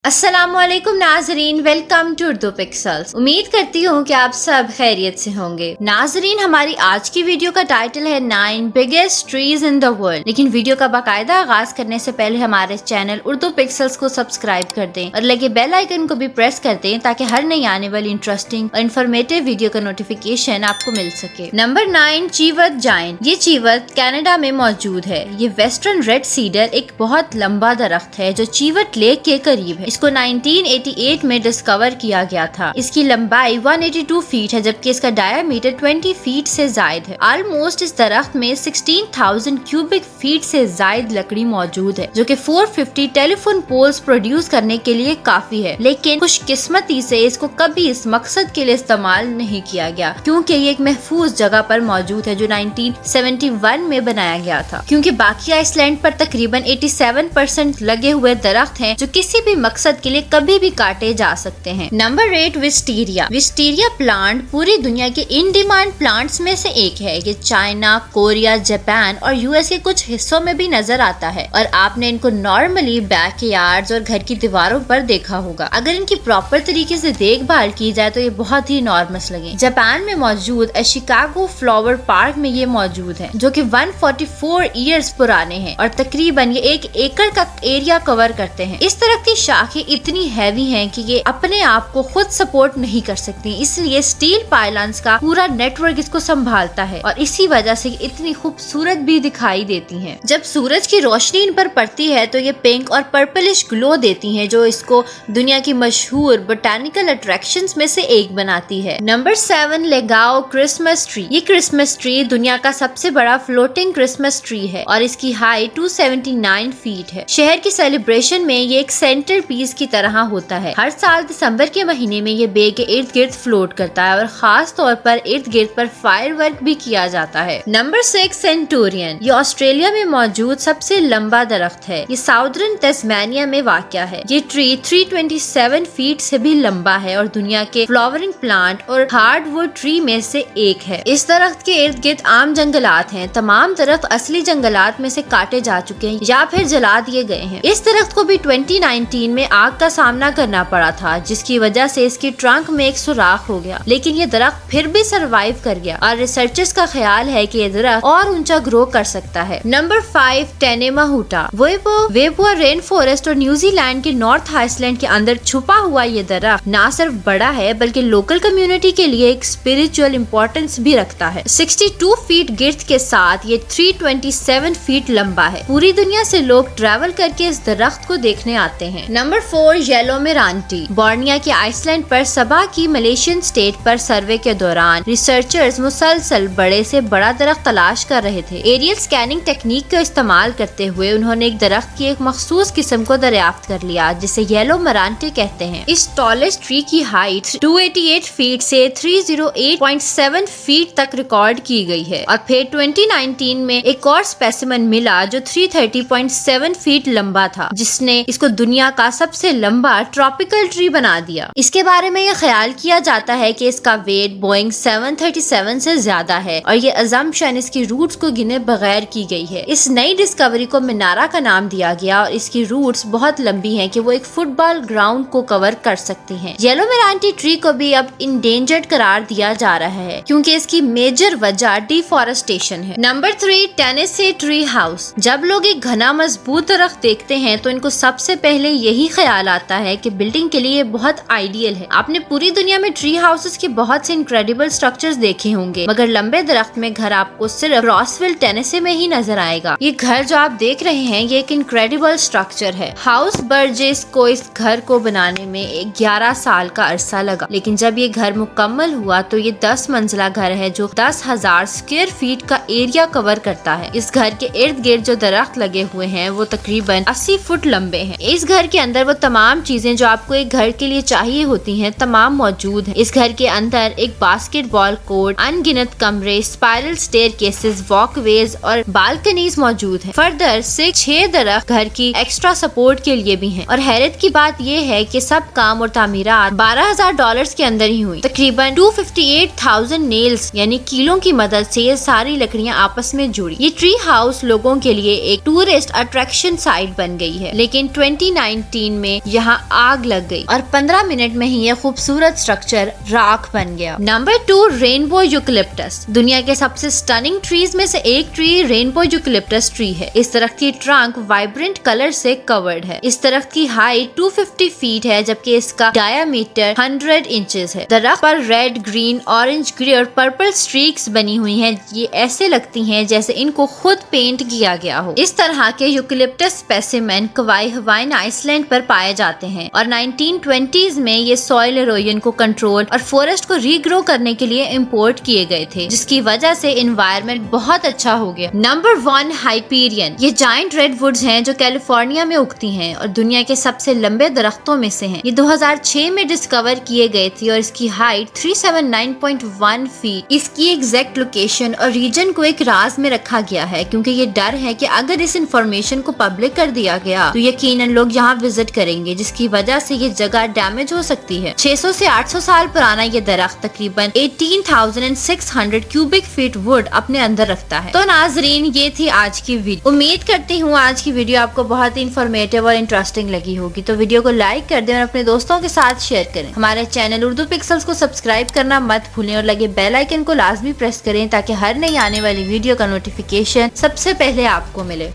अस्सलाम वालेकुम नाजरीन, वेलकम टू उर्दू पिक्सल्स। उम्मीद करती हूँ कि आप सब खैरियत से होंगे। नाजरीन, हमारी आज की वीडियो का टाइटल है 9 biggest trees in the world. लेकिन वीडियो का बाकायदा आगाज करने से पहले हमारे चैनल उर्दू पिक्सल्स को सब्सक्राइब कर दें और लगे बेल आइकन को भी प्रेस कर दें ताकि हर नई आने वाली इंटरेस्टिंग और इन्फॉर्मेटिव वीडियो का नोटिफिकेशन आपको मिल सके। नंबर 9, चीवत जायंट। ये चीवत कनाडा में मौजूद है। ये वेस्टर्न रेड सीडर एक बहुत लंबा दरख्त है जो चीवट लेक के करीब है। इसको 1988 में डिस्कवर किया गया था। इसकी लंबाई 182 फीट है जबकि इसका डायामीटर 20 फीट से जायद है। ऑलमोस्ट इस दरख्त में 16,000 क्यूबिक फीट से जायद लकड़ी मौजूद है जो कि 450 टेलीफोन पोल्स प्रोड्यूस करने के लिए काफी है। लेकिन खुशकिस्मती से इसको कभी इस मकसद के लिए इस्तेमाल नहीं किया गया क्योंकि ये एक महफूज जगह पर मौजूद है जो 1971 में बनाया गया था। क्योंकि बाकी आइसलैंड पर तकरीबन 87% लगे हुए दरख्त हैं जो किसी भी मकसद के लिए कभी भी काटे जा सकते हैं। नंबर 8, विस्टीरिया। विस्टीरिया प्लांट पूरी दुनिया के इन डिमांड प्लांट्स में से एक है। ये चाइना, कोरिया, जापान और यूएस के कुछ हिस्सों में भी नजर आता है और आपने इनको नॉर्मली बैकयार्ड्स और घर की दीवारों पर देखा होगा। अगर इनकी प्रॉपर तरीके से देखभाल की जाए तो ये बहुत ही नॉर्मस लगे। जापान में मौजूद शिकागो फ्लावर पार्क में ये मौजूद है जो कि 144 ईयर्स पुराने हैं और तकरीबन ये 1 एकड़ का एरिया कवर करते हैं। इस तरह की शाखें इतनी हैवी हैं कि ये अपने आप को खुद सपोर्ट नहीं कर सकती, इसलिए स्टील पाइलन्स का पूरा नेटवर्क इसको संभालता है और इसी वजह से इतनी खूबसूरत भी दिखाई देती हैं। जब सूरज की रोशनी इन पर पड़ती है तो ये पिंक और पर्पलिश ग्लो देती हैं जो इसको दुनिया की मशहूर बोटैनिकल अट्रैक्शंस में से एक बनाती है। Number 7, Lego Christmas tree. ये क्रिसमस ट्री दुनिया का सबसे बड़ा फ्लोटिंग क्रिसमस ट्री है और इसकी हाइट 279 फीट है। शहर की सेलिब्रेशन में ये एक सेंटर पीस की तरह होता है। हर साल दिसंबर के महीने में ये बे के इर्द गिर्द फ्लोट करता है और खास तौर पर इर्द गिर्द पर फायरवर्क भी किया जाता है। Number 6, centurion. ये ऑस्ट्रेलिया में मौजूद सबसे लंबा दरख्त है। ये साउदर्न तस्मानिया में वाक़या है। ये ट्री 327 फीट से भी लंबा है और दुनिया के फ्लावरिंग प्लांट और हार्डवुड ट्री में से एक है। इस दरख्त के इर्द गिर्द आम जंगलात हैं। तमाम दरख्त असली जंगलात में से काटे जा चुके हैं या फिर जला दिए गए हैं। इस दरख्त को भी 2019 में आग का सामना करना पड़ा था जिसकी वजह से इसकी ट्रंक में एक सुराख हो गया, लेकिन ये दरख्त फिर भी सरवाइव कर गया और रिसर्चर्स का ख्याल है कि ये दरख्त और ऊंचा ग्रो कर सकता है। नंबर 5, टेनेमाहूटा। वेबुआ रेन फॉरेस्ट और न्यूजीलैंड के नॉर्थ आइसलैंड के अंदर छुपा हुआ ये दरख्त ना सिर्फ बड़ा है बल्कि लोकल कम्युनिटी के लिए एक स्पिरिचुअल इम्पोर्टेंस भी रखता है। 62 फीट गिर्द के साथ ये 327 फीट लंबा है। पूरी दुनिया से लोग ट्रैवल करके इस दरख्त को देखने आते हैं। Number 4, yellow मिरांटी। बोर्निया के आइसलैंड पर सबा की मलेशियन स्टेट पर सर्वे के दौरान रिसर्चर्स मुसलसल बड़े से बड़ा दरख्त तलाश कर रहे थे। एरियल स्कैनिंग टेक्निक का इस्तेमाल करते हुए उन्होंने एक दरख्त की एक मखसूस किस्म को दरियाफ्त कर लिया जिसे येलो मिरांटी कहते हैं। इस टॉलेस्ट ट्री की हाइट 288 फीट से 308.7 फीट तक रिकॉर्ड की गई है और फिर 2019 में एक और स्पेसिमन मिला जो 330.7 फीट लंबा था जिसने इसको दुनिया का सबसे लंबा ट्रॉपिकल ट्री बना दिया। इसके बारे में ये ख्याल किया जाता है कि इसका वेट बोइंग 737 से ज्यादा है और ये अजम्पशन इसकी रूट्स को गिने बगैर की गई है। इस नई डिस्कवरी को मिनारा का नाम दिया गया और इसकी रूट्स बहुत लंबी हैं कि वो एक फुटबॉल ग्राउंड को कवर कर सकती हैं। येलो मिरांटी ट्री को भी अब इंडेंजर्ड करार दिया जा रहा है क्योंकि इसकी मेजर वजह डिफॉरेस्टेशन है। Number 3, Tennessee tree house. जब लोग एक घना मजबूत दरख्त देखते हैं तो इनको सबसे पहले यही ख्याल आता है कि बिल्डिंग के लिए बहुत आइडियल है। आपने पूरी दुनिया में ट्री हाउसेस के बहुत से इनक्रेडिबल स्ट्रक्चर्स देखे होंगे मगर लंबे दरख्त में घर आपको सिर्फ रॉसविल टेनेसी में ही नजर आएगा। ये घर जो आप देख रहे हैं ये एक इनक्रेडिबल स्ट्रक्चर है। हाउस बर्जेस को इस घर को बनाने में 11 साल का अरसा लगा, लेकिन जब ये घर मुकम्मल हुआ तो ये 10 मंजिला घर है जो 10,000 स्क्वायर फीट का एरिया कवर करता है। इस घर के इर्द गिर्द जो दरख्त लगे हुए हैं वो तकरीबन 80 फुट लंबे हैं। इस घर के अंदर वो तमाम चीजें जो आपको एक घर के लिए चाहिए होती हैं तमाम मौजूद हैं। इस घर के अंदर एक बास्केटबॉल कोर्ट, अनगिनत कमरे, स्पाइरल स्टेयरकेसेस, वॉकवेज और बालकनीज मौजूद हैं। फर्दर 6 दरख्त घर की एक्स्ट्रा सपोर्ट के लिए भी हैं और हैरत की बात यह है कि सब काम और तामीरात $12,000 के अंदर ही हुई। तकरीबन 258,000 नेल्स यानी कीलों की मदद से ये सारी लकड़ियां आपस में जुड़ी। ये ट्री हाउस लोगों के लिए एक टूरिस्ट अट्रैक्शन साइट बन गई है, लेकिन 2019 जमीन में यहाँ आग लग गई और 15 मिनट में ही ये खूबसूरत स्ट्रक्चर राख बन गया। Number 2, rainbow eucalyptus. दुनिया के सबसे स्टनिंग ट्रीज में से एक ट्री रेनबो यूकलिप्टस ट्री है। इस दरख्त की ट्रंक वाइब्रेंट कलर से कवर्ड है। इस दरख्त की हाइट 250 फीट है, जबकि इसका डायामीटर 100 इंचेस है। दरख्त पर रेड, ग्रीन, ऑरेंज, ग्रे और पर्पल स्ट्रीक्स बनी हुई हैं। ये ऐसे लगती हैं जैसे इनको खुद पेंट किया गया हो। इस तरह के यूकलिप्टस स्पेसिमेन कवाई हवाईन आइसलैंड पर पाए जाते हैं और 1920s में ये सॉइल इरोजन को कंट्रोल और फॉरेस्ट को रीग्रो करने के लिए इंपोर्ट किए गए थे, जिसकी वजह से एनवायरनमेंट बहुत अच्छा हो गया। Number 1, Hyperion. ये जायंट रेडवुड्स हैं जो कैलिफोर्निया में उगती हैं और दुनिया के सबसे लंबे दरख्तों में से हैं। ये 2006 में डिस्कवर किए गए थे और इसकी हाइट 379.1 फीट। इसकी एग्जैक्ट लोकेशन और रीजन को एक राज में रखा गया है, क्योंकि ये डर है कि अगर इस इंफॉर्मेशन को पब्लिक कर दिया गया तो यकीनन लोग यहाँ विजिट करेंगे, जिसकी वजह से ये जगह डैमेज हो सकती है। 600 से 800 साल पुराना ये दरख्त तकरीबन 18,600 क्यूबिक फीट वुड अपने अंदर रखता है। तो नाजरीन, ये थी आज की वीडियो। उम्मीद करती हूँ आज की वीडियो आपको बहुत ही इंफॉर्मेटिव और इंटरेस्टिंग लगी होगी। तो वीडियो को लाइक कर दें और अपने दोस्तों के साथ शेयर करें। हमारे चैनल उर्दू पिक्सल्स को सब्सक्राइब करना मत भूलें और लगे बेल आइकन को लाजमी प्रेस करें ताकि हर नई आने वाली वीडियो का नोटिफिकेशन सबसे पहले आपको मिले।